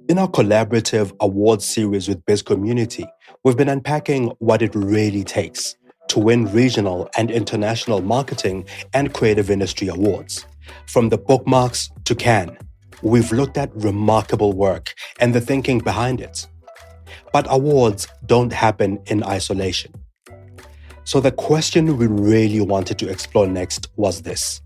In our collaborative awards series with Bizcommunity, we've been unpacking what it really takes to win regional and international marketing and creative industry awards. From the bookmarks to Cannes, we've looked at remarkable work and the thinking behind it. But awards don't happen in isolation. So the question we really wanted to explore next was this.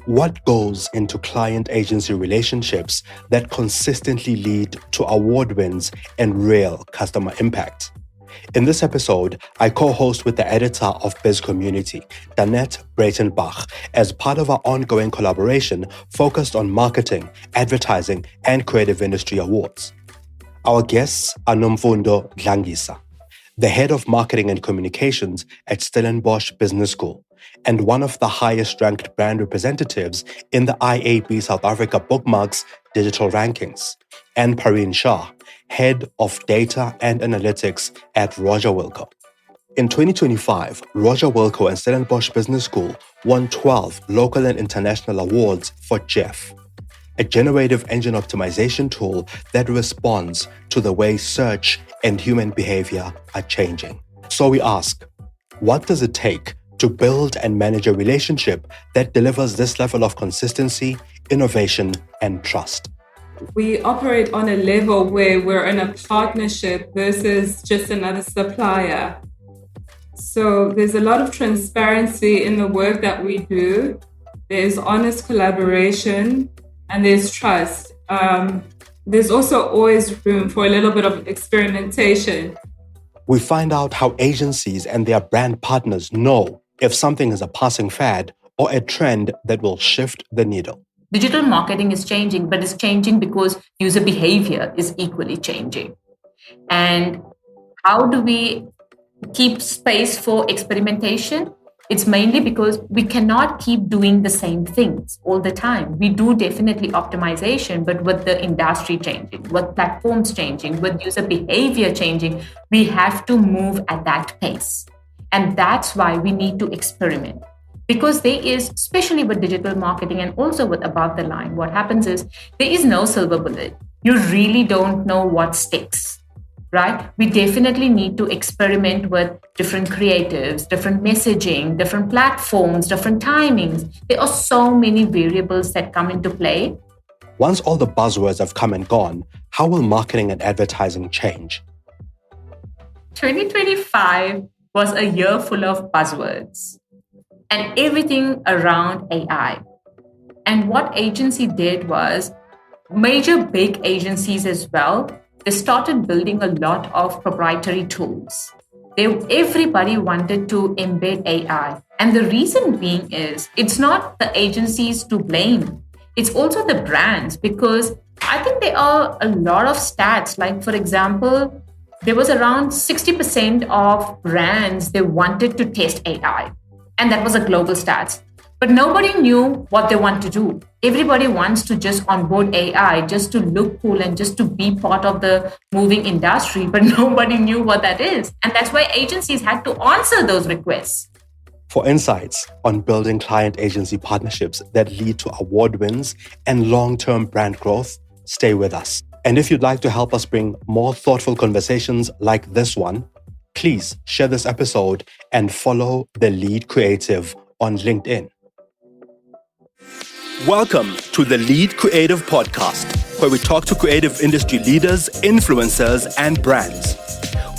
What goes into client-agency relationships that consistently lead to award wins and real customer impact? In this episode, I co-host with the editor of Bizcommunity, Danette Breitenbach, as part of our ongoing collaboration focused on marketing, advertising, and creative industry awards. Our guests are Nomfundo Ndlangisa, the head of marketing and communications at Stellenbosch Business School, and one of the highest-ranked brand representatives in the IAB South Africa Bookmarks digital rankings, and Pareen Shah, head of data and analytics at Rogerwilco. In 2025, Rogerwilco and Stellenbosch Business School won 12 local and international awards for GEOFF, a generative engine optimization tool that responds to the way search and human behavior are changing. So we ask, what does it take to build and manage a relationship that delivers this level of consistency, innovation, and trust? We operate on a level where we're in a partnership versus just another supplier. So there's a lot of transparency in the work that we do. There's honest collaboration and there's trust. There's also always room for a little bit of experimentation. We find out how agencies and their brand partners know if something is a passing fad or a trend that will shift the needle. Digital marketing is changing, but it's changing because user behavior is equally changing. And how do we keep space for experimentation? It's mainly because we cannot keep doing the same things all the time. We do definitely optimization, but with the industry changing, with platforms changing, with user behavior changing, we have to move at that pace. And that's why we need to experiment. Because there is, especially with digital marketing and also with above the line, what happens is there is no silver bullet. You really don't know what sticks, right? We definitely need to experiment with different creatives, different messaging, different platforms, different timings. There are so many variables that come into play. Once all the buzzwords have come and gone, how will marketing and advertising change? 2025 was a year full of buzzwords and everything around AI. And what agency did was, major big agencies as well, they started building a lot of proprietary tools. Everybody wanted to embed AI. And the reason being is, it's not the agencies to blame. It's also the brands, because I think there are a lot of stats. Like, for example, there was around 60% of brands, they wanted to test AI. And that was a global stats. But nobody knew what they want to do. Everybody wants to just onboard AI just to look cool and just to be part of the moving industry, but nobody knew what that is. And that's why agencies had to answer those requests. For insights on building client-agency partnerships that lead to award wins and long-term brand growth, stay with us. And if you'd like to help us bring more thoughtful conversations like this one, please share this episode and follow The Lead Creative on LinkedIn. Welcome to the Lead Creative Podcast, where we talk to creative industry leaders, influencers, and brands.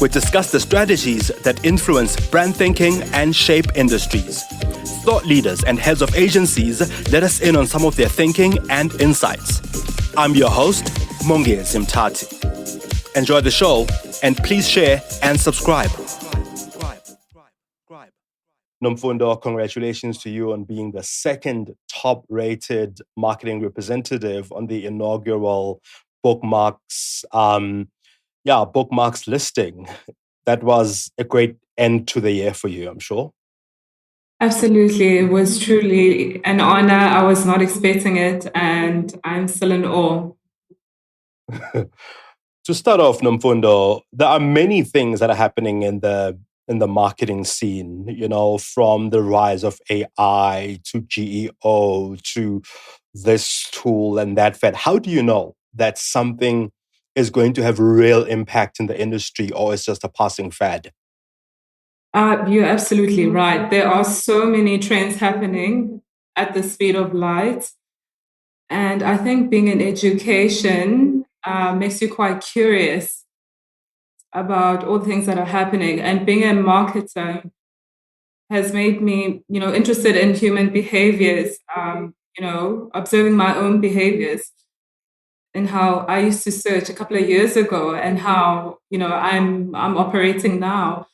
We discuss the strategies that influence brand thinking and shape industries. Thought leaders and heads of agencies let us in on some of their thinking and insights. I'm your host, Mongezi Mtati. Enjoy the show, and please share and subscribe. Nomfundo, congratulations to you on being the second top-rated marketing representative on the inaugural Bookmarks, Bookmarks listing. That was a great end to the year for you, I'm sure. Absolutely. It was truly an honor. I was not expecting it, and I'm still in awe. To start off, Nomfundo, there are many things that are happening in the marketing scene, from the rise of AI to GEO to this tool and that fed. How do you know that something is going to have real impact in the industry, or it's just a passing fad? You're absolutely right. There are so many trends happening at the speed of light. And I think being in education makes you quite curious about all the things that are happening. And being a marketer has made me, interested in human behaviors, observing my own behaviors and how I used to search a couple of years ago and how, I'm operating now.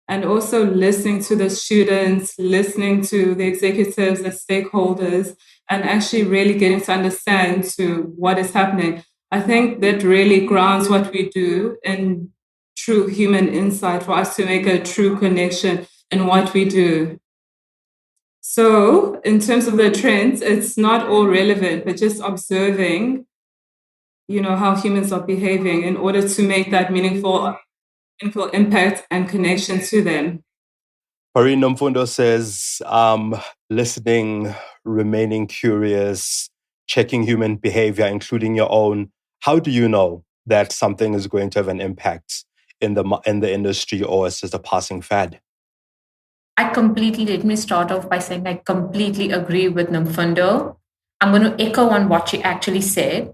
And also listening to the students, listening to the executives, the stakeholders, and actually really getting to understand to what is happening. I think that really grounds what we do in true human insight for us to make a true connection in what we do. So in terms of the trends, it's not all relevant, but just observing, how humans are behaving in order to make that meaningful impact and connection to them. Pareen, Nomfundo says, listening, remaining curious, checking human behavior, including your own. How do you know that something is going to have an impact in the industry, or it's just a passing fad? Let me start off by saying I completely agree with Nomfundo. I'm going to echo on what she actually said.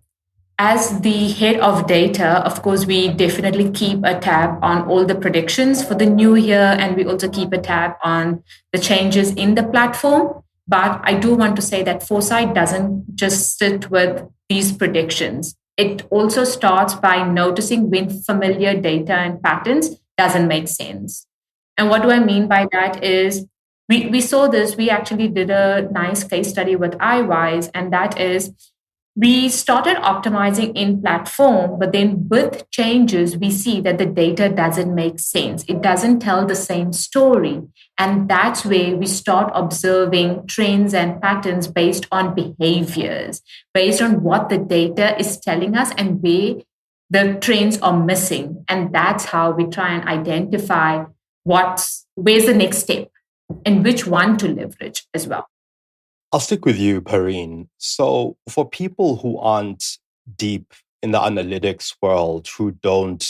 As the head of data, of course, we definitely keep a tab on all the predictions for the new year, and we also keep a tab on the changes in the platform. But I do want to say that foresight doesn't just sit with these predictions. It also starts by noticing when familiar data and patterns doesn't make sense. And what do I mean by that is we saw this, we actually did a nice case study with iWise, and that is we started optimizing in platform, but then with changes, we see that the data doesn't make sense. It doesn't tell the same story. And that's where we start observing trends and patterns based on behaviors, based on what the data is telling us and where the trends are missing. And that's how we try and identify where's the next step and which one to leverage as well. I'll stick with you, Pareen. So for people who aren't deep in the analytics world, who don't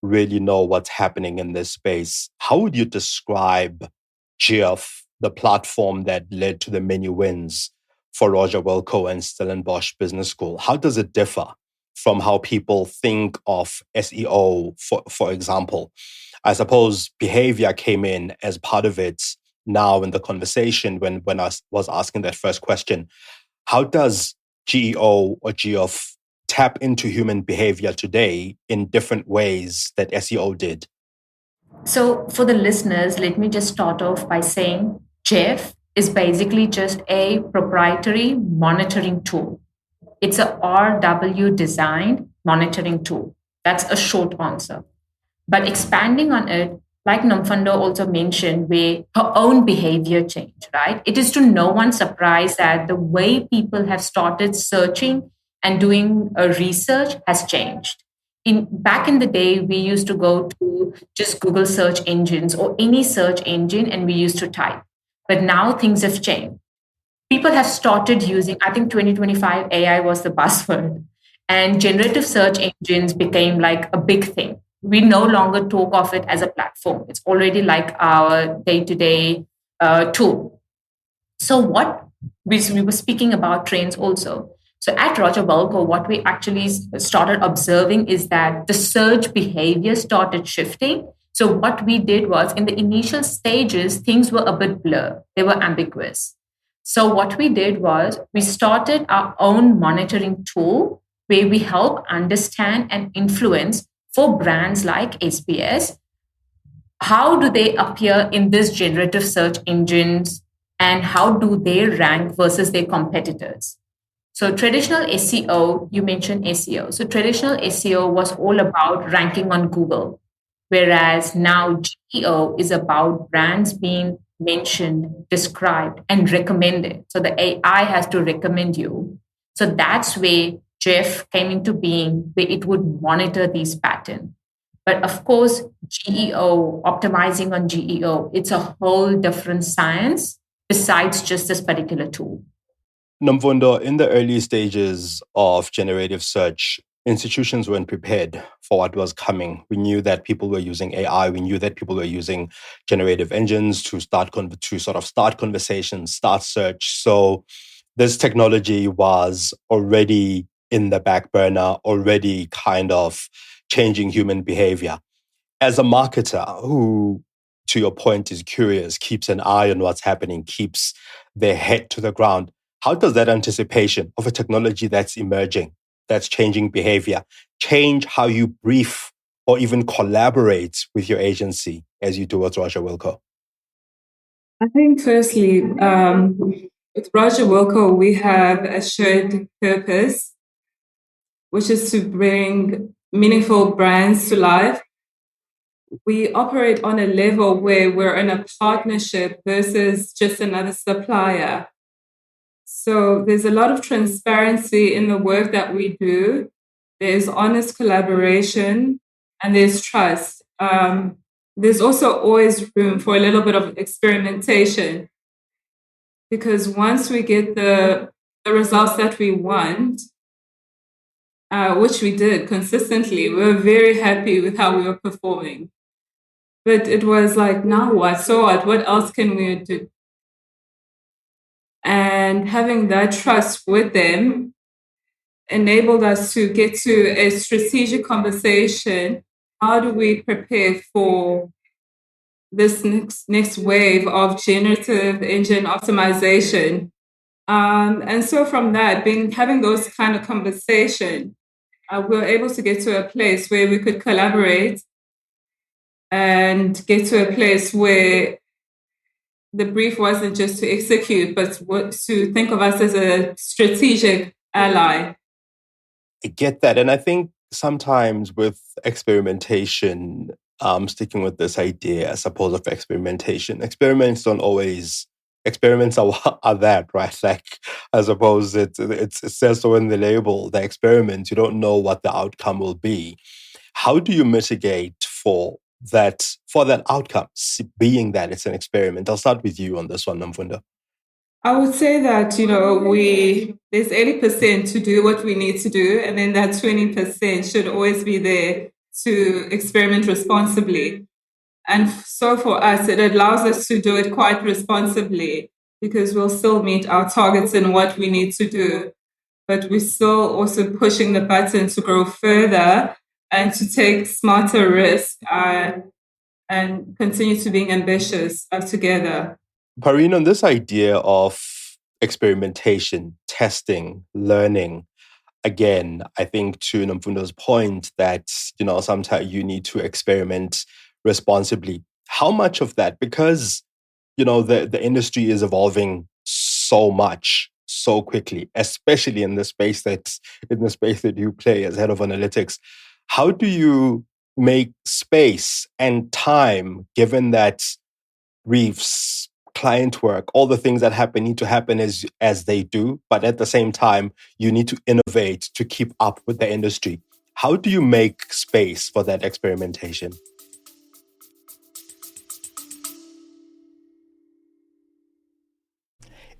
really know what's happening in this space, how would you describe GEOFF, the platform that led to the many wins for Rogerwilco and Stellenbosch Business School? How does it differ from how people think of SEO, for example? I suppose behavior came in as part of it now in the conversation when I was asking that first question. How does GEO or GEOFF tap into human behavior today in different ways that SEO did? So for the listeners, let me just start off by saying GEOFF is basically just a proprietary monitoring tool. It's a RW designed monitoring tool. That's a short answer. But expanding on it, like Nomfundo also mentioned, where her own behavior changed, right? It is to no one's surprise that the way people have started searching and doing research has changed. Back in the day, we used to go to just Google search engines or any search engine and we used to type. But now things have changed. People have started using, I think 2025 AI was the buzzword, and generative search engines became like a big thing. We no longer talk of it as a platform. It's already like our day-to-day tool. So what we were speaking about trends also. So at Rogerwilco, what we actually started observing is that the search behavior started shifting. So what we did was in the initial stages, things were a bit blurred. They were ambiguous. So what we did was we started our own monitoring tool where we help understand and influence for brands like SBS, how do they appear in this generative search engines and how do they rank versus their competitors? So traditional SEO, you mentioned SEO. So traditional SEO was all about ranking on Google, whereas now GEO is about brands being mentioned, described, and recommended. So the AI has to recommend you. So that's where GEOFF came into being, where it would monitor these patterns. But of course, GEO, optimizing on GEO, it's a whole different science besides just this particular tool. Nomfundo, in the early stages of generative search, institutions weren't prepared for what was coming. We knew that people were using AI. We knew that people were using generative engines to start conversations, start search. So this technology was already in the back burner, already kind of changing human behavior. As a marketer who, to your point, is curious, keeps an eye on what's happening, keeps their head to the ground, how does that anticipation of a technology that's emerging, that's changing behavior, change how you brief or even collaborate with your agency as you do with Rogerwilco? I think firstly, with Rogerwilco, we have a shared purpose, which is to bring meaningful brands to life. We operate on a level where we're in a partnership versus just another supplier. So there's a lot of transparency in the work that we do. There's honest collaboration and there's trust. There's also always room for a little bit of experimentation, because once we get the results that we want, which we did consistently, we were very happy with how we were performing. But it was like, now what? So what? What else can we do? And having that trust with them enabled us to get to a strategic conversation. How do we prepare for this next wave of generative engine optimization? And so from that, having those kind of conversation, we were able to get to a place where we could collaborate and get to a place where the brief wasn't just to execute, but to think of us as a strategic ally. I get that. And I think sometimes with experimentation, sticking with this idea, I suppose, of experimentation, experiments are that, right? Like, I suppose it says so in the label, the experiment, you don't know what the outcome will be. How do you mitigate for that outcome, being that it's an experiment? I'll start with you on this one, Nomfundo. I would say that, there's 80% to do what we need to do, and then that 20% should always be there to experiment responsibly. And so for us, it allows us to do it quite responsibly, because we'll still meet our targets in what we need to do. But we're still also pushing the button to grow further and to take smarter risks and continue to being ambitious together. Pareen, on this idea of experimentation, testing, learning, again, I think to Nomfundo's point that, sometimes you need to experiment responsibly. How much of that, because, the industry is evolving so much, so quickly, especially in the space that you play as head of analytics, how do you make space and time, given that briefs, client work, all the things that need to happen as they do, but at the same time, you need to innovate to keep up with the industry? How do you make space for that experimentation?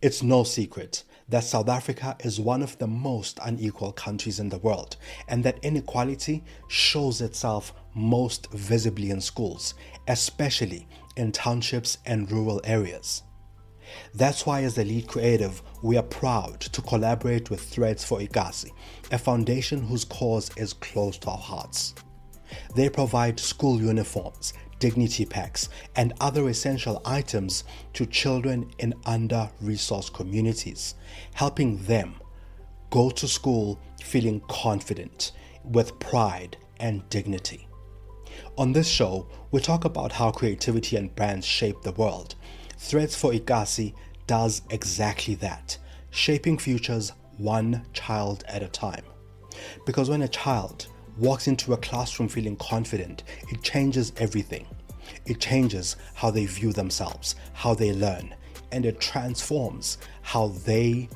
It's no secret that South Africa is one of the most unequal countries in the world, and that inequality shows itself most visibly in schools, especially in townships and rural areas. That's why, as the lead creative, we are proud to collaborate with Threads for iKasi, a foundation whose cause is close to our hearts. They provide school uniforms, dignity packs, and other essential items to children in under-resourced communities, helping them go to school feeling confident, with pride and dignity. On this show, we talk about how creativity and brands shape the world. Threads for iKasi does exactly that, shaping futures one child at a time. Because when a child walks into a classroom feeling confident, it changes everything. It changes how they view themselves, how they learn, and it transforms how they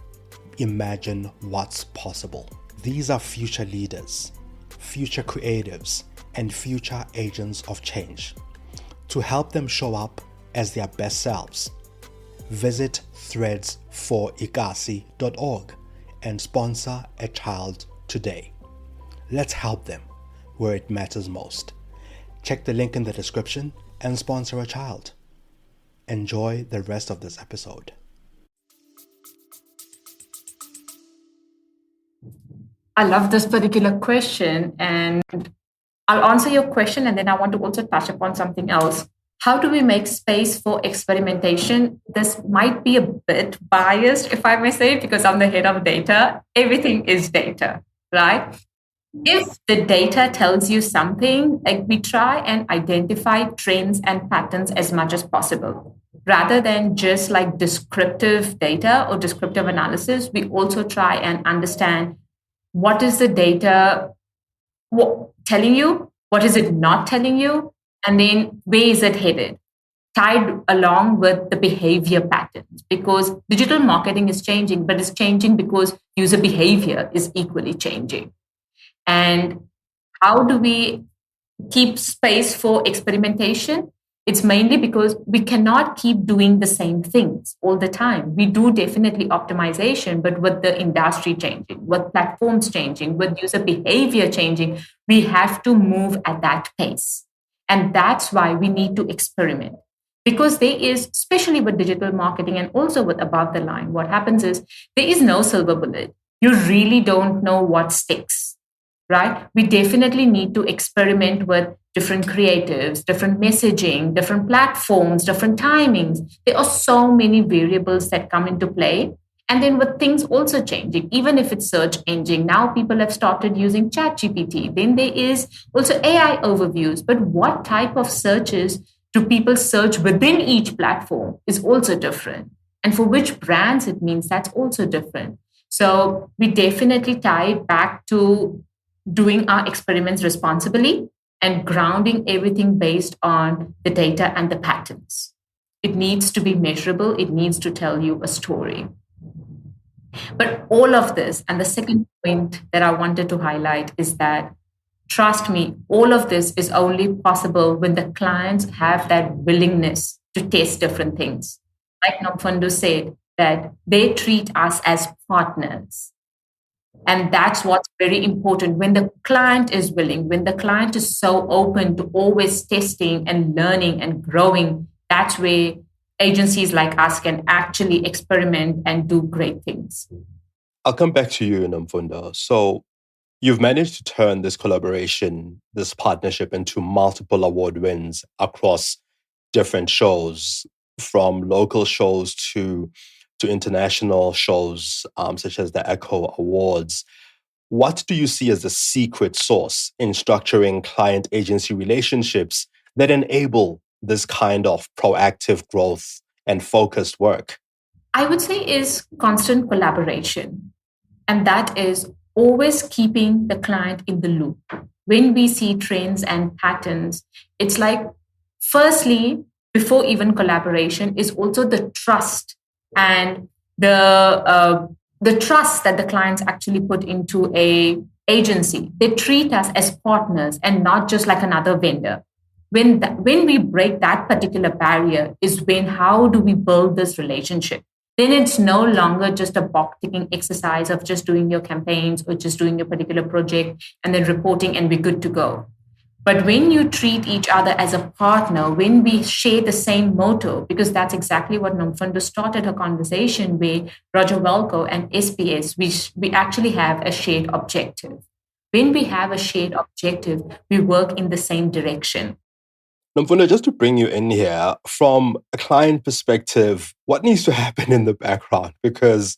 imagine what's possible. These are future leaders, future creatives, and future agents of change. To help them show up as their best selves, visit threadsforitasi.org and sponsor a child today. Let's help them where it matters most. Check the link in the description and sponsor a child. Enjoy the rest of this episode. I love this particular question, and I'll answer your question, and then I want to also touch upon something else. How do we make space for experimentation? This might be a bit biased, if I may say, because I'm the head of data. Everything is data, right? If the data tells you something, like we try and identify trends and patterns as much as possible. Rather than just like descriptive data or descriptive analysis, we also try and understand what is the data telling you, what is it not telling you, and then where is it headed, tied along with the behavior patterns. Because digital marketing is changing, but it's changing because user behavior is equally changing. And how do we keep space for experimentation? It's mainly because we cannot keep doing the same things all the time. We do definitely optimization, but with the industry changing, with platforms changing, with user behavior changing, we have to move at that pace. And that's why we need to experiment. Because there is, especially with digital marketing and also with above the line, what happens is there is no silver bullet. You really don't know what sticks. Right? We definitely need to experiment with different creatives, different messaging, different platforms, different timings. There are so many variables that come into play. And then with things also changing, even if it's search engine, now people have started using ChatGPT. Then there is also AI overviews. But what type of searches do people search within each platform is also different. And for which brands it means, that's also different. So we definitely tie it back to doing our experiments responsibly and grounding everything based on the data and the patterns. It needs to be measurable. It needs to tell you a story. But all of this, and the second point that I wanted to highlight is that, trust me, all of this is only possible when the clients have that willingness to test different things. Like Nomfundo said, that they treat us as partners. And that's what's very important. When the client is willing, when the client is so open to always testing and learning and growing, that's where agencies like us can actually experiment and do great things. I'll come back to you, Nomfundo. So you've managed to turn this collaboration, this partnership into multiple award wins across different shows, from local shows to international shows, such as the Echo Awards. What do you see as the secret sauce in structuring client-agency relationships that enable this kind of proactive growth and focused work? I would say is constant collaboration. And that is always keeping the client in the loop. When we see trends and patterns, it's like, firstly, before even collaboration, is also the trust and the trust that the clients actually put into a agency. They treat us as partners and not just like another vendor. When we break that particular barrier is when, how do we build this relationship? Then it's no longer just a box ticking exercise of just doing your campaigns or just doing your particular project and then reporting and we're good to go. But when you treat each other as a partner, when we share the same motto, because that's exactly what Nomfundo started her conversation with, Rogerwilco and SPS, we actually have a shared objective. When we have a shared objective, we work in the same direction. Nomfundo, just to bring you in here, from a client perspective, what needs to happen in the background? Because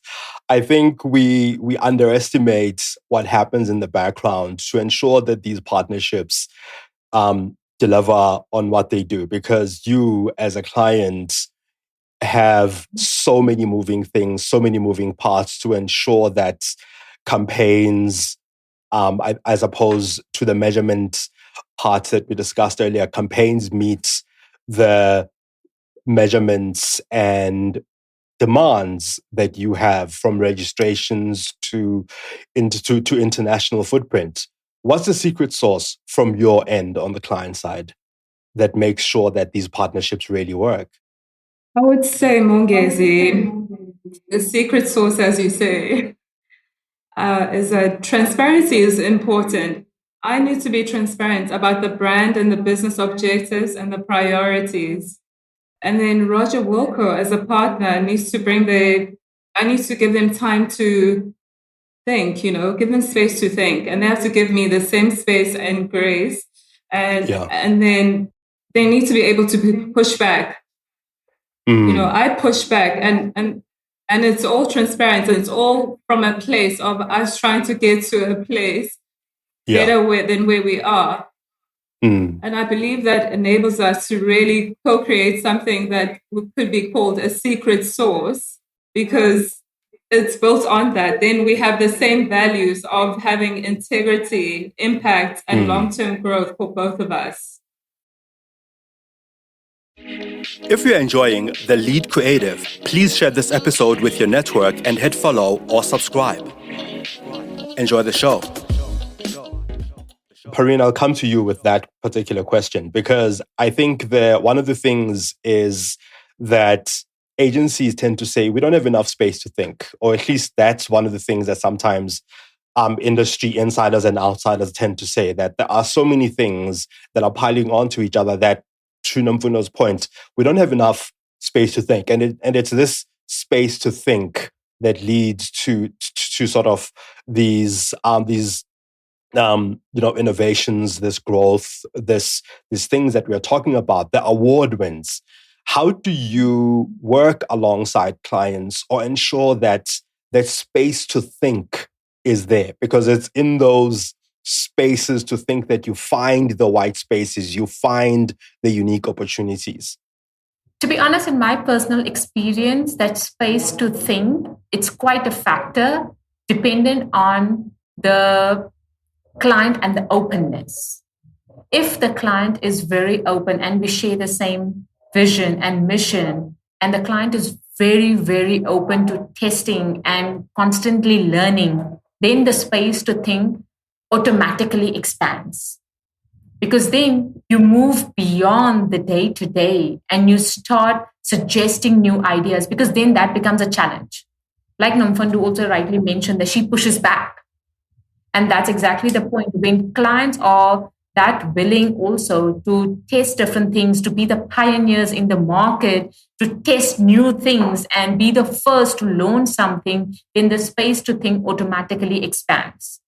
I think we underestimate what happens in the background to ensure that these partnerships deliver on what they do. Because you, as a client, have so many moving things, so many moving parts to ensure that campaigns, as opposed to the measurement part that we discussed earlier, campaigns meet the measurements and demands that you have, from registrations to international footprint. What's the secret sauce from your end on the client side that makes sure that these partnerships really work? I would say, Mongezi, the secret sauce, as you say, is that transparency is important. I need to be transparent about the brand and the business objectives and the priorities. And then Rogerwilco, as a partner, needs to I need to give them time to think, give them space to think. And they have to give me the same space and grace. And then they need to be able to push back. I push back and it's all transparent, and it's all from a place of us trying to get to a place better than where we are. And I believe that enables us to really co-create something that could be called a secret sauce, because it's built on that. Then we have the same values of having integrity, impact, and long-term growth for both of us. If you're enjoying The Lead Creative, please share this episode with your network and hit follow or subscribe. Enjoy the show. Pareen, I'll come to you with that particular question, because I think one of the things is that agencies tend to say we don't have enough space to think, or at least that's one of the things that sometimes industry insiders and outsiders tend to say, that there are so many things that are piling onto each other that, to Nomfundo's point, we don't have enough space to think. And it's this space to think that leads to sort of these innovations, this growth, these things that we are talking about, the award wins. How do you work alongside clients or ensure that that space to think is there? Because it's in those spaces to think that you find the white spaces, you find the unique opportunities. To be honest, in my personal experience, that space to think, it's quite a factor dependent on the client and the openness. If the client is very open and we share the same vision and mission, and the client is very, very open to testing and constantly learning, then the space to think automatically expands. Because then you move beyond the day-to-day and you start suggesting new ideas, because then that becomes a challenge. Like Nomfundo also rightly mentioned, that she pushes back. And that's exactly the point. When clients are that willing also to test different things, to be the pioneers in the market, to test new things and be the first to learn something, then the space to think automatically expands.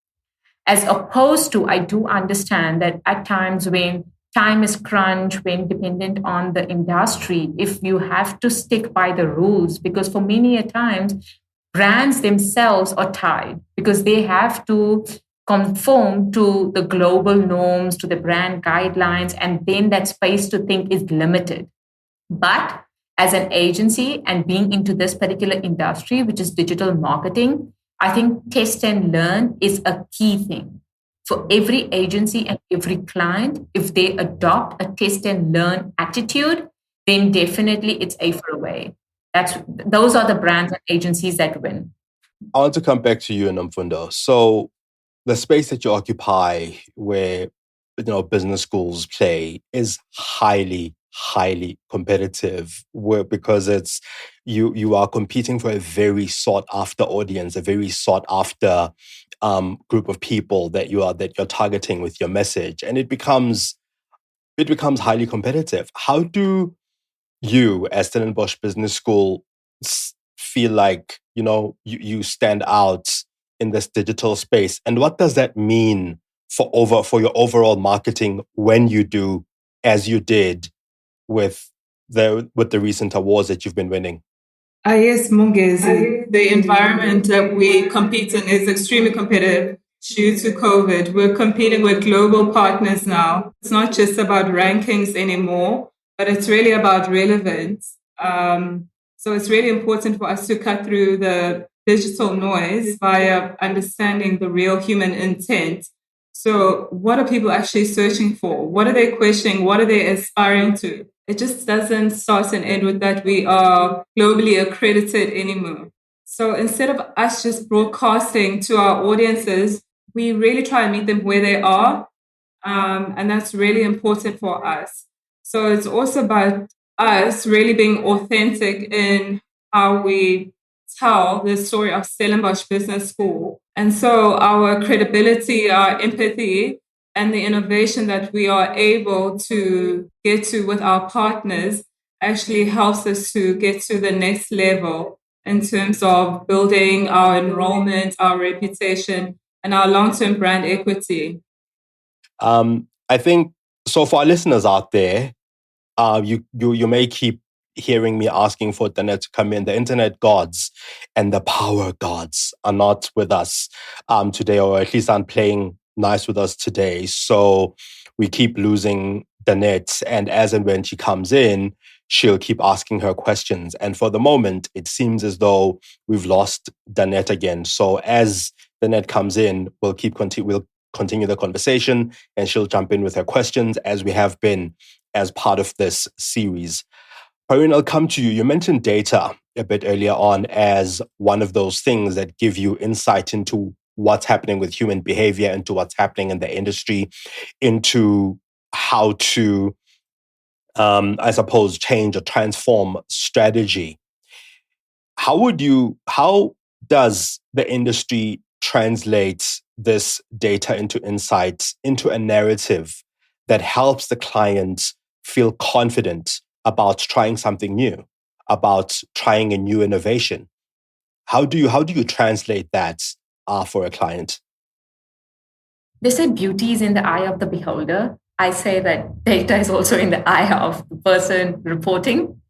As opposed to, I do understand that at times when time is crunch, when dependent on the industry, if you have to stick by the rules, because for many a times, brands themselves are tied because they have to conform to the global norms, to the brand guidelines, and then that space to think is limited. But as an agency and being into this particular industry, which is digital marketing, I think test and learn is a key thing. For every agency and every client, if they adopt a test and learn attitude, then definitely it's a for away. Those are the brands and agencies that win. I want to come back to you, Nomfundo. So the space that you occupy, where business schools play, is highly competitive, because it's you are competing for a very sought after audience, a very sought after group of people that you're targeting with your message, and it becomes highly competitive. How do you, as Stellenbosch Business School, feel like you stand out in this digital space, and what does that mean for your overall marketing when you do, as you did with the recent awards that you've been winning? Yes, Mongezi. The environment that we compete in is extremely competitive due to COVID. We're competing with global partners now. It's not just about rankings anymore, but it's really about relevance. So it's really important for us to cut through the digital noise via understanding the real human intent. So what are people actually searching for? What are they questioning? What are they aspiring to? It just doesn't start and end with that we are globally accredited anymore. So instead of us just broadcasting to our audiences, we really try and meet them where they are. And that's really important for us. So it's also about us really being authentic in how we tell the story of Stellenbosch Business School. And so our credibility, our empathy, and the innovation that we are able to get to with our partners actually helps us to get to the next level in terms of building our enrollment, our reputation, and our long-term brand equity. I think so. For our listeners out there, you may keep hearing me asking for Danette to come in. The internet gods and the power gods are not with us today, or at least aren't playing nice with us today. So we keep losing Danette, and as and when she comes in, she'll keep asking her questions. And for the moment, it seems as though we've lost Danette again. So as Danette comes in, we'll continue the conversation, and she'll jump in with her questions as we have been as part of this series. Pareen, I'll come to you. You mentioned data a bit earlier on as one of those things that give you insight into what's happening with human behavior, into what's happening in the industry, into how to, I suppose, change or transform strategy. How does the industry translate this data into insights, into a narrative that helps the client feel confident about trying something new, about trying a new innovation? How do you translate that for a client? They say beauty is in the eye of the beholder. I say that data is also in the eye of the person reporting.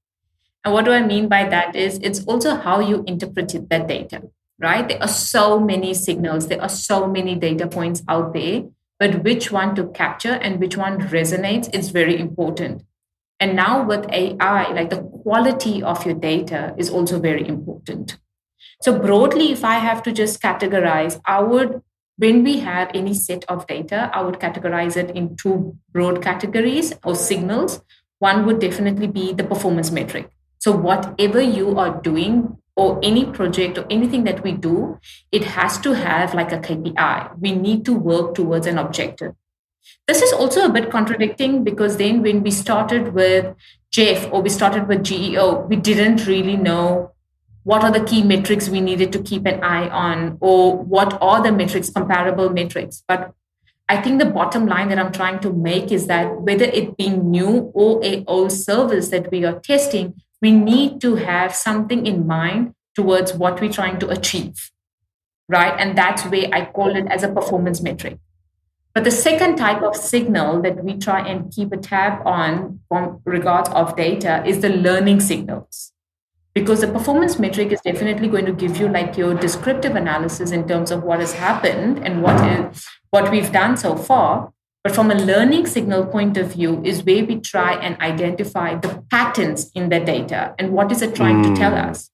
And what do I mean by that is it's also how you interpret that data, right? There are so many signals, there are so many data points out there, but which one to capture and which one resonates is very important. And now with AI, like the quality of your data is also very important. So broadly, if I have to just categorize, when we have any set of data, I would categorize it in two broad categories or signals. One would definitely be the performance metric. So whatever you are doing or any project or anything that we do, it has to have like a KPI. We need to work towards an objective. This is also a bit contradicting because then when we started with GEOFF or we started with GEO, we didn't really know what are the key metrics we needed to keep an eye on or what are the metrics, comparable metrics. But I think the bottom line that I'm trying to make is that whether it be new or a old service that we are testing, we need to have something in mind towards what we're trying to achieve, right? And that's where I call it as a performance metric. But the second type of signal that we try and keep a tab on from regards of data is the learning signals. Because the performance metric is definitely going to give you like your descriptive analysis in terms of what has happened and what we've done so far. But from a learning signal point of view is where we try and identify the patterns in the data and what is it trying to tell us.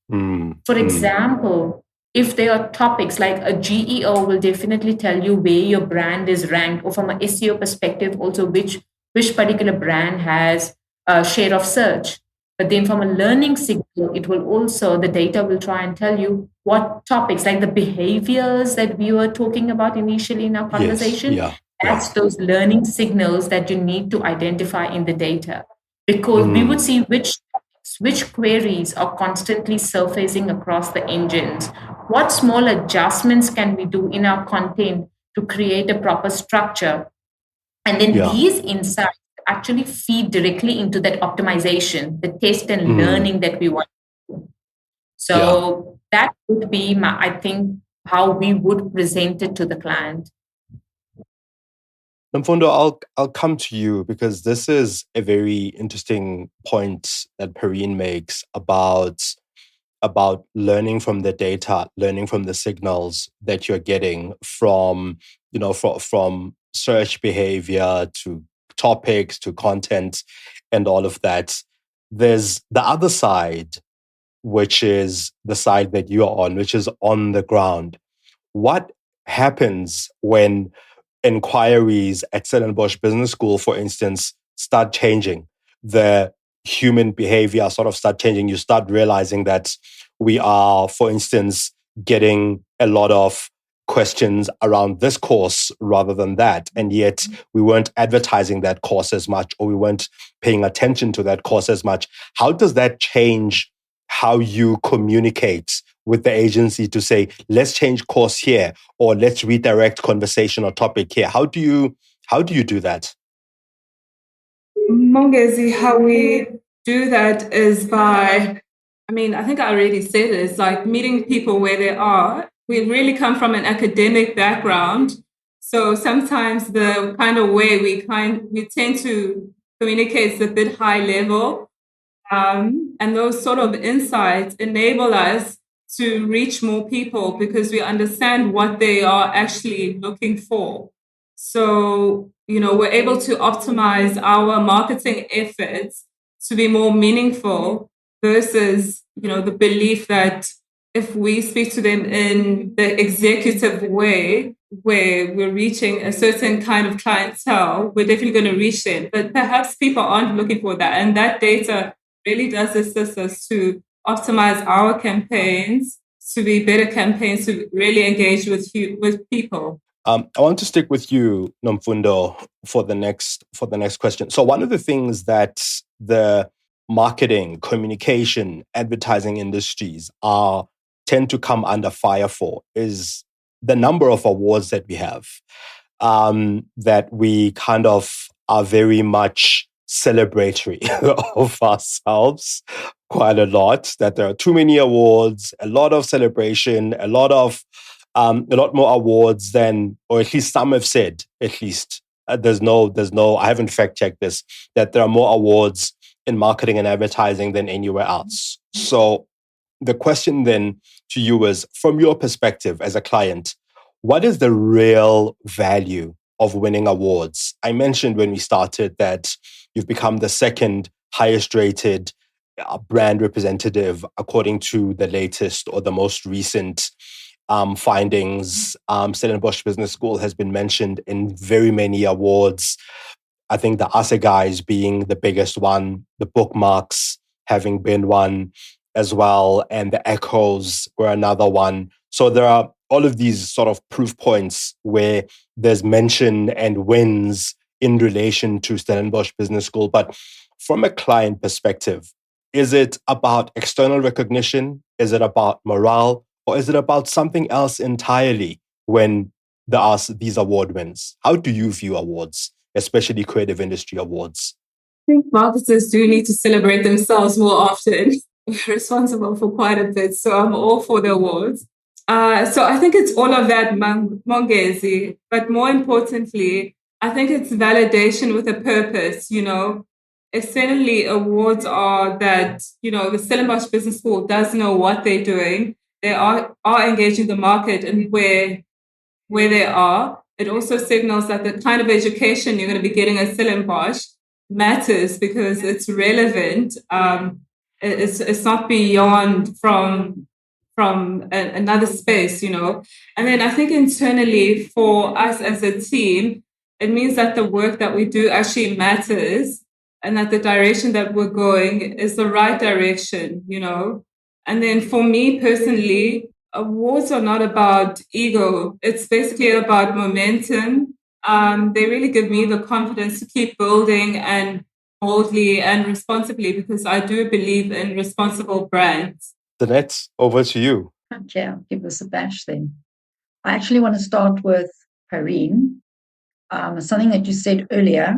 For example, if there are topics like a GEO will definitely tell you where your brand is ranked, or from an SEO perspective, also which particular brand has a share of search. But then from a learning signal, it will also, the data will try and tell you what topics, like the behaviors that we were talking about initially in our conversation. Yes, That's those learning signals that you need to identify in the data. Because we would see which queries are constantly surfacing across the engines. What small adjustments can we do in our content to create a proper structure? And then these insights actually feed directly into that optimization, the test and learning that we want to do. So that would be, I think, how we would present it to the client. Nomfundo, I'll come to you because this is a very interesting point that Pareen makes about learning from the data, learning from the signals that you're getting from search behavior to topics to content and all of that. There's the other side, which is the side that you're on, which is on the ground. What happens when inquiries at Stellenbosch Business School, for instance, start changing? The human behavior sort of start changing. You start realizing that we are, for instance, getting a lot of questions around this course rather than that. And yet we weren't advertising that course as much, or we weren't paying attention to that course as much. How does that change how you communicate with the agency to say, let's change course here, or let's redirect conversation or topic here? How do you do that? Mongezi, how we do that is by, I think I already said it, it's like meeting people where they are. We really come from an academic background. So sometimes the kind of way we tend to communicate is a bit high level. And those sort of insights enable us to reach more people because we understand what they are actually looking for. So, we're able to optimize our marketing efforts to be more meaningful versus, the belief that if we speak to them in the executive way, where we're reaching a certain kind of clientele, we're definitely going to reach them. But perhaps people aren't looking for that. And that data really does assist us to optimize our campaigns to be better campaigns to really engage with people. I want to stick with you, Nomfundo, for the next question. So one of the things that the marketing, communication, advertising industries tend to come under fire for is the number of awards that we have, that we kind of are very much celebratory of ourselves quite a lot, that there are too many awards, a lot of celebration, a lot more awards than, or at least some have said, at least, there's no, I haven't fact checked this, that there are more awards in marketing and advertising than anywhere else. So the question then to you is, from your perspective as a client, what is the real value of winning awards? I mentioned when we started that you've become the second highest rated brand representative according to the latest or the most recent findings. Stellenbosch Business School has been mentioned in very many awards. I think the Assegais being the biggest one, the bookmarks having been one as well, and the echoes were another one. So there are all of these sort of proof points where there's mention and wins in relation to Stellenbosch Business School. But from a client perspective, is it about external recognition? Is it about morale? Or is it about something else entirely when there are these award wins? How do you view awards, especially creative industry awards? I think marketers do need to celebrate themselves more often. We're responsible for quite a bit, so I'm all for the awards. So I think it's all of that, Mongezi. But more importantly, I think it's validation with a purpose, Externally, awards are that, the Stellenbosch Business School does know what they're doing. They are engaging the market and where they are. It also signals that the kind of education you're going to be getting at Stellenbosch matters because it's relevant. It's not beyond from another space, And then I think internally for us as a team, it means that the work that we do actually matters and that the direction that we're going is the right direction, And then for me personally, awards are not about ego. It's basically about momentum. They really give me the confidence to keep building and boldly and responsibly because I do believe in responsible brands. Danette, over to you. Okay, I'll give this a bash then. I actually want to start with Pareen, something that you said earlier.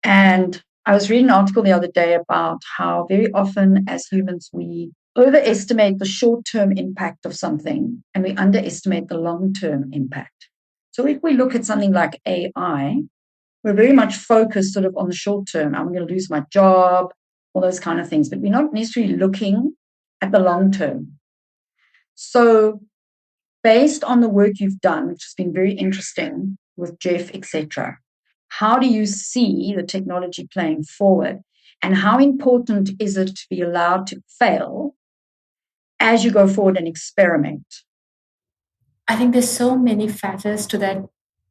And I was reading an article the other day about how very often as humans we overestimate the short-term impact of something and we underestimate the long-term impact. So if we look at something like AI, we're very much focused sort of on the short term. I'm going to lose my job, all those kind of things, but we're not necessarily looking at the long term. So based on the work you've done, which has been very interesting with GEOFF, etc., how do you see the technology playing forward? And how important is it to be allowed to fail as you go forward and experiment? I think there's so many factors to that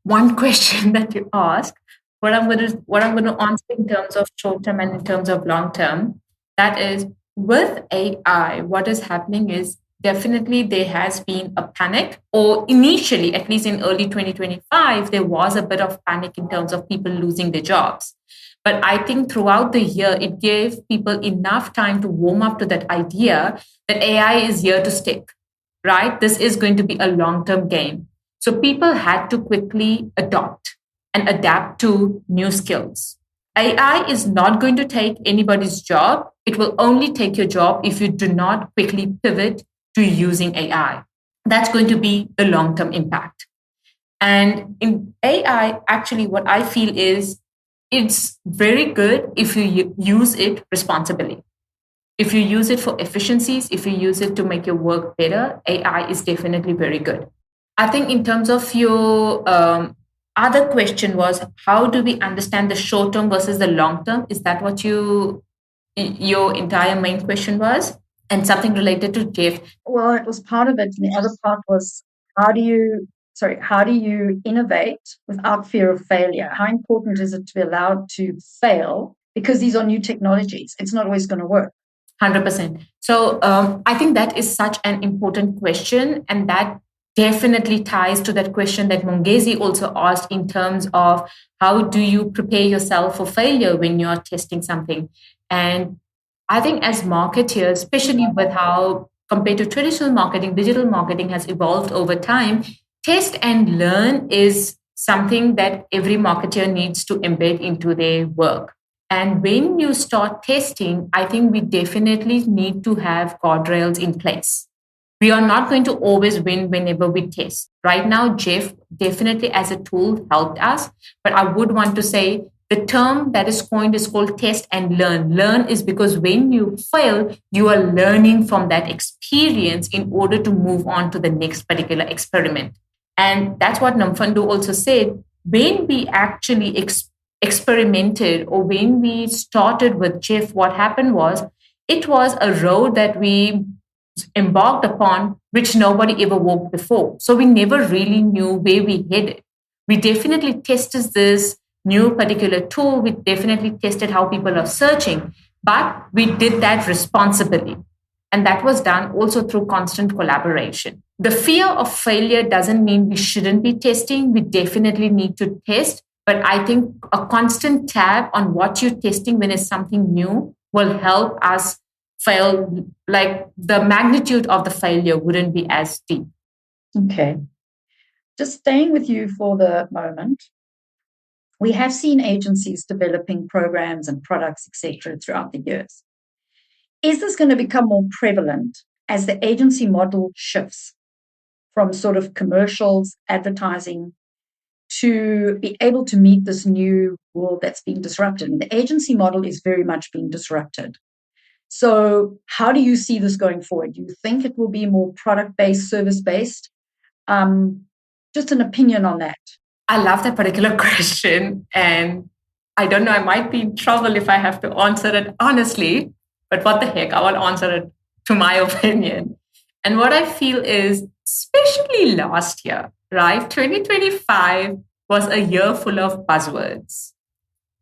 one question that you ask. What I'm going to answer in terms of short term and in terms of long term, that is with AI, what is happening is definitely there has been a panic, or initially, at least in early 2025, there was a bit of panic in terms of people losing their jobs. But I think throughout the year, it gave people enough time to warm up to that idea that AI is here to stick, right? This is going to be a long-term game. So people had to quickly adopt and adapt to new skills. AI is not going to take anybody's job. It will only take your job if you do not quickly pivot to using AI. That's going to be the long-term impact. And in AI, actually, what I feel is it's very good if you use it responsibly. If you use it for efficiencies, if you use it to make your work better, AI is definitely very good. I think in terms of your other question was, how do we understand the short term versus the long term? Is that what your entire main question was? And something related to GEOFF? Well, it was part of it. And the other part was, how do you innovate without fear of failure? How important is it to be allowed to fail? Because these are new technologies. It's not always going to work. 100%. So I think that is such an important question. And that definitely ties to that question that Mongezi also asked in terms of how do you prepare yourself for failure when you're testing something? And I think as marketers, especially with how compared to traditional marketing, digital marketing has evolved over time, test and learn is something that every marketer needs to embed into their work. And when you start testing, I think we definitely need to have guardrails in place. We are not going to always win whenever we test. Right now, GEOFF definitely as a tool helped us, but I would want to say the term that is coined is called test and learn. Learn is because when you fail, you are learning from that experience in order to move on to the next particular experiment. And that's what Nomfundo also said. When we actually experimented, or when we started with GEOFF, what happened was it was a road that we embarked upon which nobody ever walked before. So we never really knew where we headed. We definitely tested this new particular tool. We definitely tested how people are searching, but we did that responsibly. And that was done also through constant collaboration. The fear of failure doesn't mean we shouldn't be testing. We definitely need to test. But I think a constant tab on what you're testing when it's something new will help us fail. Like the magnitude of the failure wouldn't be as deep. Okay. Just staying with you for the moment, we have seen agencies developing programs and products, etc., throughout the years. Is this going to become more prevalent as the agency model shifts from sort of commercials, advertising, to be able to meet this new world that's being disrupted? And the agency model is very much being disrupted. So how do you see this going forward? Do you think it will be more product-based, service-based? Just an opinion on that. I love that particular question. And I don't know, I might be in trouble if I have to answer it honestly, but what the heck, I will answer it to my opinion. And what I feel is, especially last year, right? 2025 was a year full of buzzwords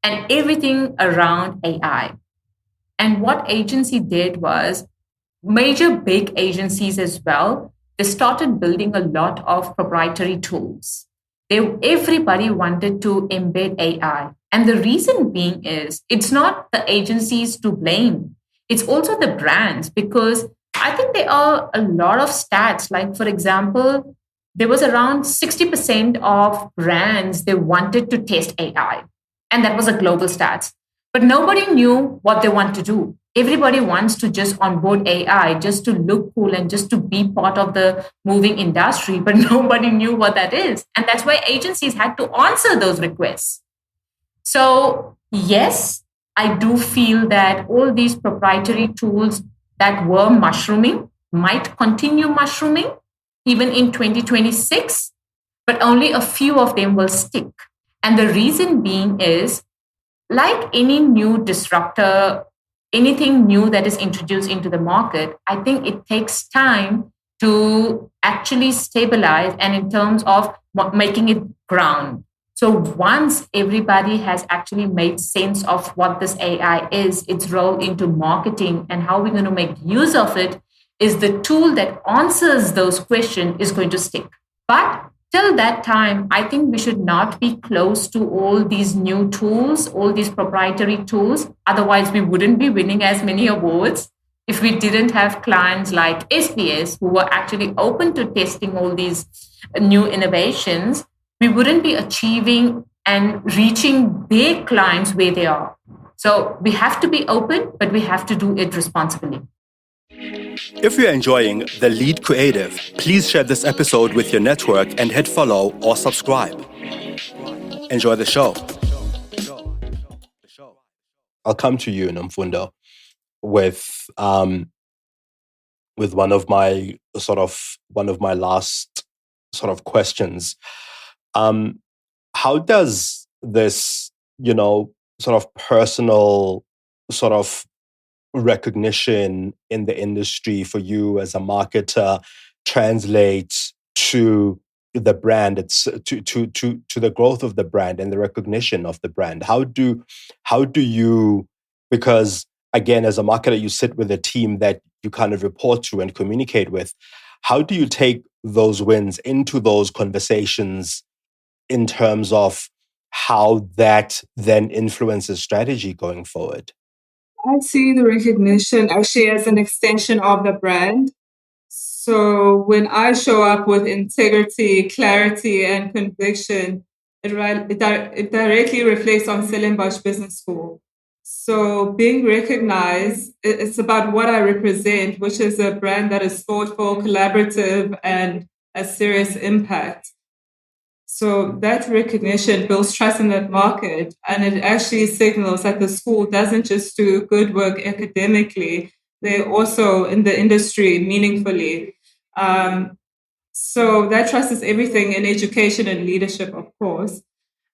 and everything around AI. And what agency did was, major big agencies as well, they started building a lot of proprietary tools. Everybody wanted to embed AI. And the reason being is, it's not the agencies to blame. It's also the brands, because I think there are a lot of stats. Like, for example, there was around 60% of brands, they wanted to test AI. And that was a global stats. But nobody knew what they want to do. Everybody wants to just onboard AI just to look cool and just to be part of the moving industry, but nobody knew what that is. And that's why agencies had to answer those requests. So yes, I do feel that all these proprietary tools that were mushrooming might continue mushrooming even in 2026, but only a few of them will stick. And the reason being is, like any new disruptor, anything new that is introduced into the market, I think it takes time to actually stabilize and in terms of making it ground. So once everybody has actually made sense of what this AI is, its role into marketing and how we're going to make use of it, is the tool that answers those questions is going to stick. But till that time, I think we should not be close to all these new tools, all these proprietary tools. Otherwise, we wouldn't be winning as many awards. If we didn't have clients like SBS who were actually open to testing all these new innovations, we wouldn't be achieving and reaching their clients where they are. So we have to be open, but we have to do it responsibly. If you're enjoying The Lead Creative, please share this episode with your network and hit follow or subscribe. Enjoy the show. I'll come to you, Nomfundo, with one of my last sort of questions. How does this, sort of personal sort of recognition in the industry for you as a marketer translate to the brand, it's to the growth of the brand and the recognition of the brand? How do you, because again, as a marketer, you sit with a team that you kind of report to and communicate with. How do you take those wins into those conversations in terms of how that then influences strategy going forward? I see the recognition actually as an extension of the brand. So when I show up with integrity, clarity, and conviction, it directly reflects on Stellenbosch Business School. So being recognized, it's about what I represent, which is a brand that is thoughtful, collaborative, and a serious impact. So that recognition builds trust in that market, and it actually signals that the school doesn't just do good work academically, they're also in the industry meaningfully. So that trust is everything in education and leadership, of course.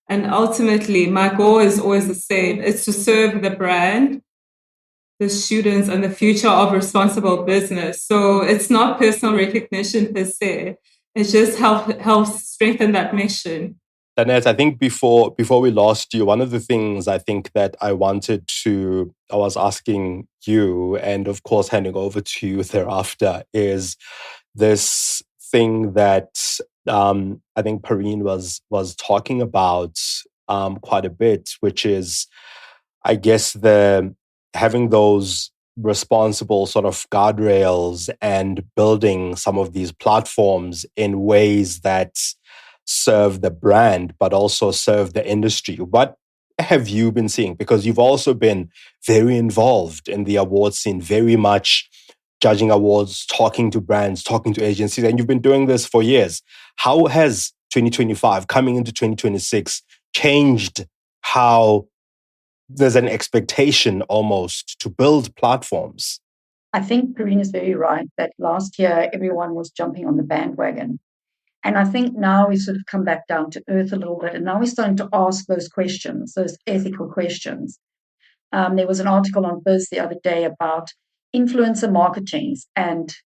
And ultimately, my goal is always the same. It's to serve the brand, the students, and the future of responsible business. So it's not personal recognition per se. It just helps strengthen that mission. Danette, I think before we lost you, one of the things I think that I was asking you, and of course handing over to you thereafter, is this thing that I think Pareen was talking about quite a bit, which is, I guess, having those responsible sort of guardrails and building some of these platforms in ways that serve the brand, but also serve the industry. What have you been seeing? Because you've also been very involved in the award scene, very much judging awards, talking to brands, talking to agencies, and you've been doing this for years. How has 2025, coming into 2026, changed how there's an expectation almost to build platforms? I think Pareen is very right that last year everyone was jumping on the bandwagon. And I think now we sort of come back down to earth a little bit. And now we're starting to ask those questions, those ethical questions. There was an article on Biz the other day about influencer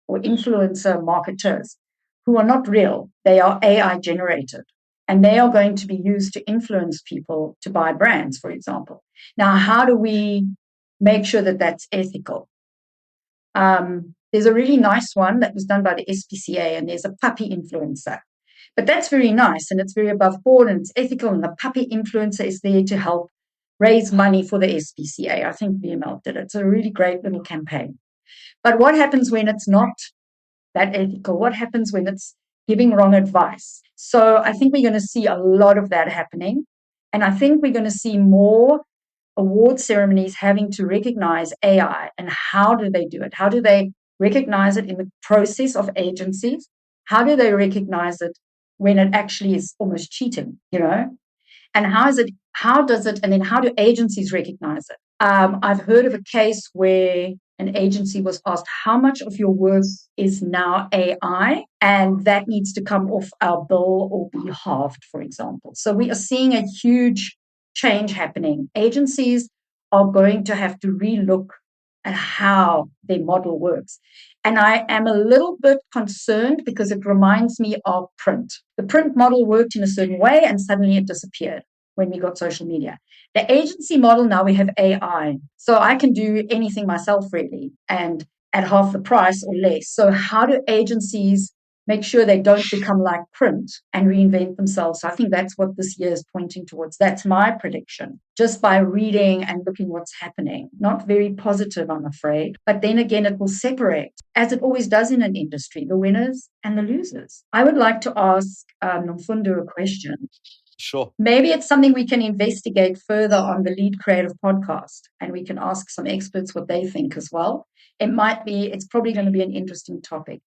or influencer marketers who are not real. They are AI generated. And they are going to be used to influence people to buy brands, for example. Now, how do we make sure that that's ethical? There's a really nice one that was done by the SPCA, and there's a puppy influencer. But that's very nice, and it's very above board, and it's ethical, and the puppy influencer is there to help raise money for the SPCA. I think VML did it. It's a really great little campaign. But what happens when it's not that ethical? What happens when it's giving wrong advice? So I think we're going to see a lot of that happening. And I think we're going to see more award ceremonies having to recognize AI. And how do they do it? How do they recognize it in the process of agencies? How do they recognize it when it actually is almost cheating, And how do agencies recognize it? I've heard of a case where an agency was asked, how much of your work is now AI? And that needs to come off our bill or be halved, for example. So we are seeing a huge change happening. Agencies are going to have to relook at how their model works. And I am a little bit concerned because it reminds me of print. The print model worked in a certain way and suddenly it disappeared when we got social media. The agency model, now we have AI. So I can do anything myself, really. And at half the price or less. So how do agencies make sure they don't become like print and reinvent themselves? So I think that's what this year is pointing towards. That's my prediction, just by reading and looking what's happening. Not very positive, I'm afraid. But then again, it will separate, as it always does in an industry, the winners and the losers. I would like to ask Nomfundo a question. Sure. Maybe it's something we can investigate further on the Lead Creative podcast, and we can ask some experts what they think as well. It's probably going to be an interesting topic.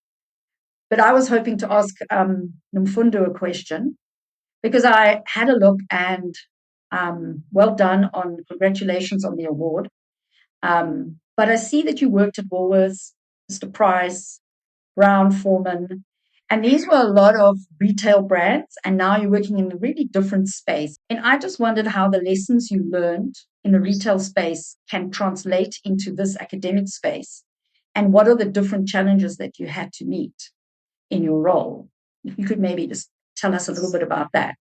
But I was hoping to ask Nomfundo a question, because I had a look, and well done, congratulations on the award. But I see that you worked at Woolworths, Mr. Price, Brown-Forman, and these were a lot of retail brands, and now you're working in a really different space. And I just wondered how the lessons you learned in the retail space can translate into this academic space, and what are the different challenges that you had to meet in your role. If you could maybe just tell us a little bit about that.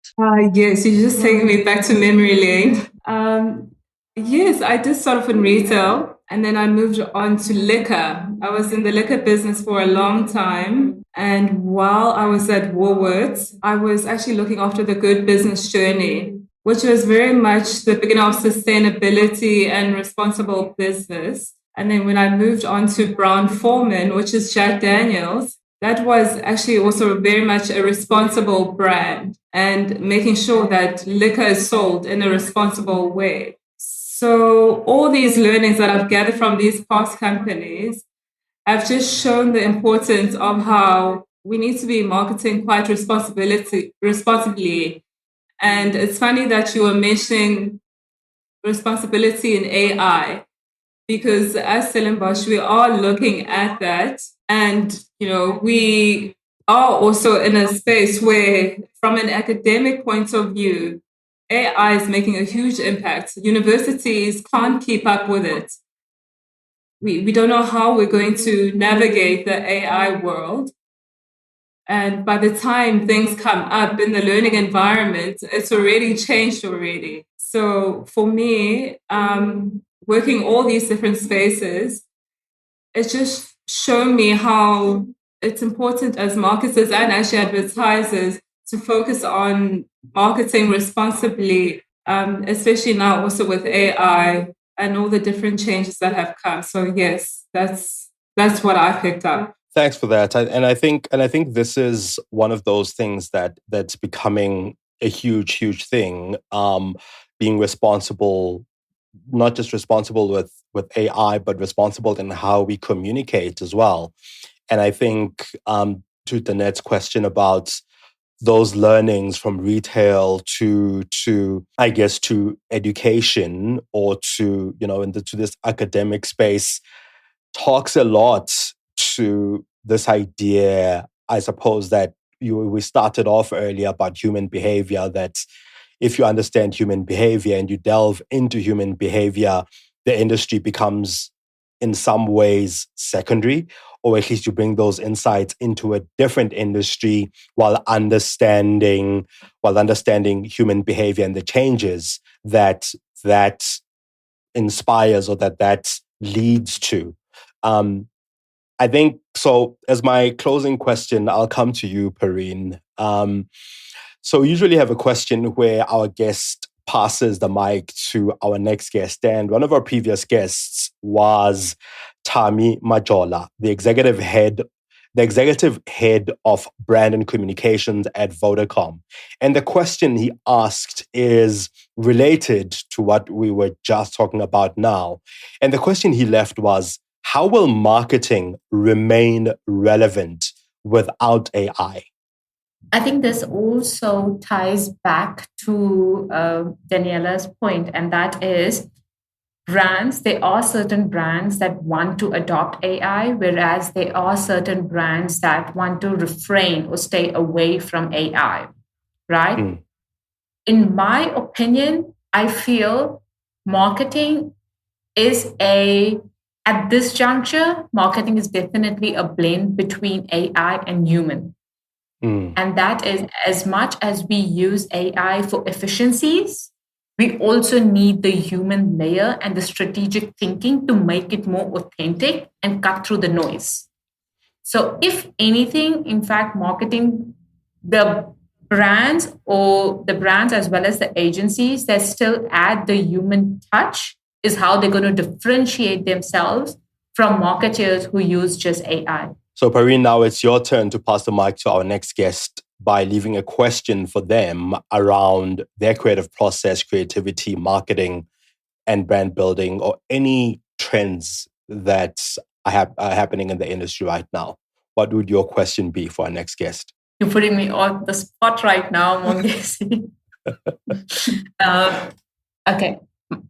Yes, you're just taking me back to memory lane. Yes, I did start off in retail, and then I moved on to liquor. I was in the liquor business for a long time. And while I was at Woolworths, I was actually looking after the good business journey, which was very much the beginning of sustainability and responsible business. And then when I moved on to Brown-Forman, which is Jack Daniel's, that was actually also very much a responsible brand and making sure that liquor is sold in a responsible way. So all these learnings that I've gathered from these past companies have just shown the importance of how we need to be marketing quite responsibly. And it's funny that you were mentioning responsibility in AI, because as Stellenbosch, we are looking at that. And, we are also in a space where, from an academic point of view, AI is making a huge impact. Universities can't keep up with it. We don't know how we're going to navigate the AI world. And by the time things come up in the learning environment, it's already changed already. So for me, working all these different spaces, it's just shown me how it's important as marketers and actually advertisers to focus on marketing responsibly, especially now also with AI and all the different changes that have come. So yes, that's what I picked up. Thanks for that. I think this is one of those things that's becoming a huge thing. Being responsible, not just responsible with AI, but responsible in how we communicate as well. And I think to Danette's question about those learnings from retail to I guess to education or to to this academic space talks a lot to this idea, I suppose, that we started off earlier about human behavior, that if you understand human behavior and you delve into human behavior, the industry becomes in some ways secondary, or at least you bring those insights into a different industry while understanding human behavior and the changes that inspires or that leads to. I think so. As my closing question, I'll come to you, Pareen. So we usually have a question where our guest passes the mic to our next guest. And one of our previous guests was Tami Majola, the executive head of brand and communications at Vodacom. And the question he asked is related to what we were just talking about now. And the question he left was, how will marketing remain relevant without AI? I think this also ties back to Daniela's point, and that is brands. There are certain brands that want to adopt AI, whereas there are certain brands that want to refrain or stay away from AI, right? In my opinion, I feel marketing is at this juncture, marketing is definitely a blend between AI and human. And that is, as much as we use AI for efficiencies, we also need the human layer and the strategic thinking to make it more authentic and cut through the noise. So if anything, in fact, marketing, the brands as well as the agencies that still add the human touch is how they're going to differentiate themselves from marketers who use just AI. So Pareen, now it's your turn to pass the mic to our next guest by leaving a question for them around their creative process, creativity, marketing, and brand building, or any trends that are happening in the industry right now. What would your question be for our next guest? You're putting me on the spot right now, Mongezi. Okay.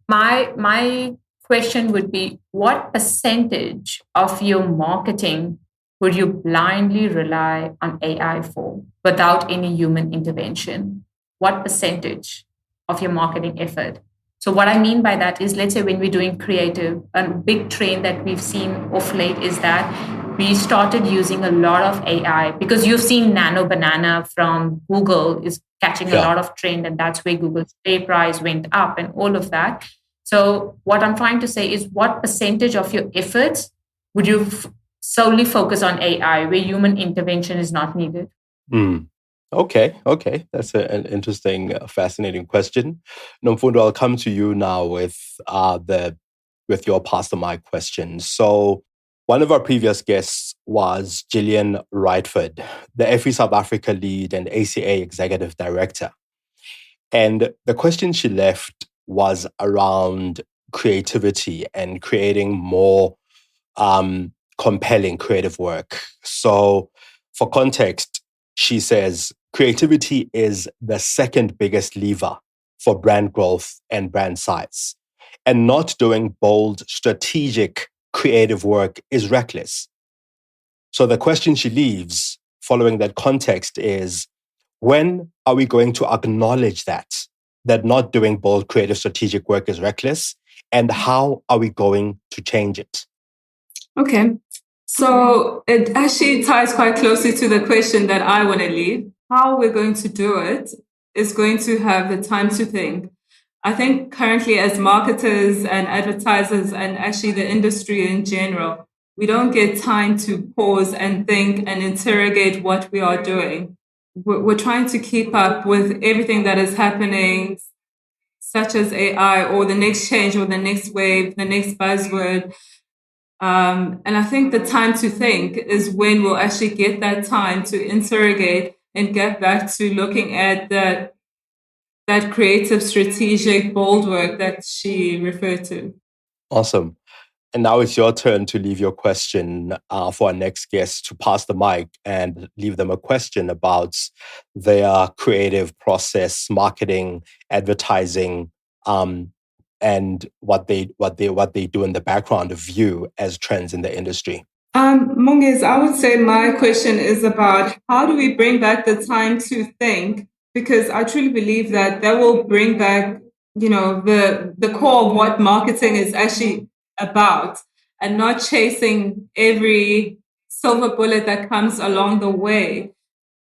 My question would be, what percentage of your marketing would you blindly rely on AI for without any human intervention? What percentage of your marketing effort? So what I mean by that is, let's say when we're doing creative, a big trend that we've seen of late is that we started using a lot of AI, because you've seen Nano Banana from Google is catching a lot of trend, and that's where Google's pay price went up and all of that. So what I'm trying to say is, what percentage of your efforts would you solely focus on AI where human intervention is not needed? Okay. That's an interesting, fascinating question. Nomfundo, I'll come to you now with your pass the mic question. So one of our previous guests was Gillian Rightford, the FE South Africa lead and ACA executive director. And the question she left was around creativity and creating more compelling creative work. So for context, she says, creativity is the second biggest lever for brand growth and brand size. And not doing bold, strategic, creative work is reckless. So the question she leaves following that context is, when are we going to acknowledge that not doing bold, creative, strategic work is reckless? And how are we going to change it? Okay. So it actually ties quite closely to the question that I want to leave. How we're going to do it is going to have the time to think. I think currently as marketers and advertisers and actually the industry in general, we don't get time to pause and think and interrogate what we are doing. We're trying to keep up with everything that is happening, such as AI or the next change or the next wave, the next buzzword. And I think the time to think is when we'll actually get that time to interrogate and get back to looking at that creative, strategic, bold work that she referred to. Awesome. And now it's your turn to leave your question for our next guest, to pass the mic and leave them a question about their creative process, marketing, advertising, and what they do in the background of you as trends in the industry. Mongezi, I would say my question is about how do we bring back the time to think? Because I truly believe that will bring back, the core of what marketing is actually about, and not chasing every silver bullet that comes along the way,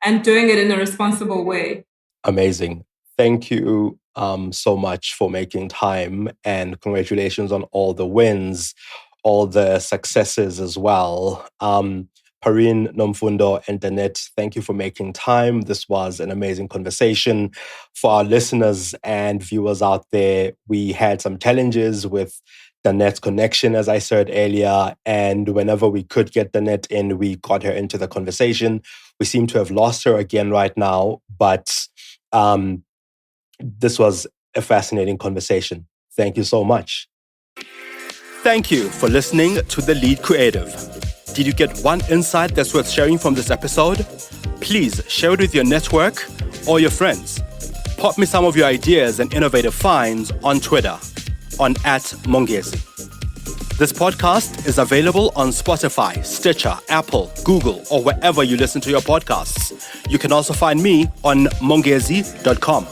and doing it in a responsible way. Amazing. Thank you so much for making time, and congratulations on all the wins, all the successes as well. Pareen, Nomfundo, and Danette, thank you for making time. This was an amazing conversation. For our listeners and viewers out there, we had some challenges with Danette's connection, as I said earlier, and whenever we could get Danette in, we got her into the conversation. We seem to have lost her again right now, but this was a fascinating conversation. Thank you so much. Thank you for listening to The Lead Creative. Did you get one insight that's worth sharing from this episode? Please share it with your network or your friends. Pop me some of your ideas and innovative finds on Twitter on @Mongezi. This podcast is available on Spotify, Stitcher, Apple, Google, or wherever you listen to your podcasts. You can also find me on mongezi.com.